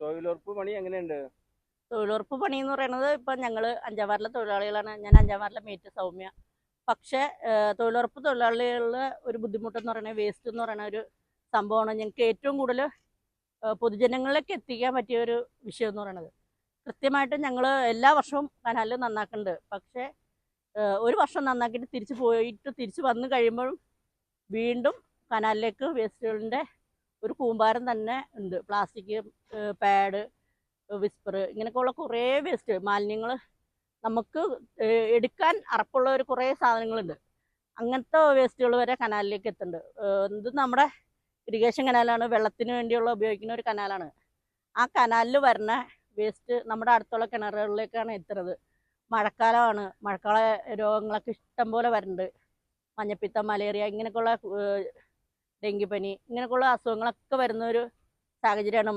തൊഴിലുറപ്പ് പണി എങ്ങനെയുണ്ട്? തൊഴിലുറപ്പ് പണി എന്ന് പറയുന്നത് ഇപ്പം ഞങ്ങൾ അഞ്ചാം തൊഴിലാളികളാണ്. ഞാൻ അഞ്ചാം മേറ്റ് സൗമ്യ. പക്ഷേ തൊഴിലുറപ്പ് തൊഴിലാളികളുടെ ഒരു ബുദ്ധിമുട്ടെന്ന് പറയുന്നത് വേസ്റ്റ് എന്ന് പറയുന്ന ഒരു സംഭവമാണ് ഞങ്ങൾക്ക് ഏറ്റവും കൂടുതൽ പൊതുജനങ്ങളിലേക്ക് എത്തിക്കാൻ പറ്റിയ ഒരു വിഷയം എന്ന് പറയുന്നത്. കൃത്യമായിട്ട് ഞങ്ങൾ എല്ലാ വർഷവും കനാലിൽ നന്നാക്കുന്നുണ്ട്. പക്ഷേ ഒരു വർഷം നന്നാക്കിയിട്ട് തിരിച്ച് വന്നു കഴിയുമ്പോഴും വീണ്ടും കനാലിലേക്ക് വേസ്റ്റുകളിൻ്റെ ഒരു കൂമ്പാരം തന്നെ ഉണ്ട്. പ്ലാസ്റ്റിക്, പാഡ്, വിസ്പർ, ഇങ്ങനെയൊക്കെയുള്ള കുറേ വേസ്റ്റ് മാലിന്യങ്ങൾ നമുക്ക് എടുക്കാൻ അറപ്പുള്ള ഒരു കുറേ സാധനങ്ങളുണ്ട്. അങ്ങനത്തെ വേസ്റ്റുകൾ വരെ കനാലിലേക്ക് എത്തുന്നുണ്ട്. ഇത് നമ്മുടെ ഇറിഗേഷൻ കനാലാണ്, വെള്ളത്തിന് വേണ്ടിയുള്ള ഉപയോഗിക്കുന്ന ഒരു കനാലാണ്. ആ കനാലിൽ വരുന്ന വേസ്റ്റ് നമ്മുടെ അടുത്തുള്ള കിണറുകളിലേക്കാണ് എത്തുന്നത്. മഴക്കാലമാണ്, മഴക്കാല രോഗങ്ങളൊക്കെ ഇഷ്ടം പോലെ വരുന്നുണ്ട്. മഞ്ഞപ്പിത്തം, മലേറിയ, ഇങ്ങനെയൊക്കെയുള്ള ഡെങ്കിപ്പനി, ഇങ്ങനെയൊക്കെയുള്ള അസുഖങ്ങളൊക്കെ വരുന്ന ഒരു സാഹചര്യമാണ്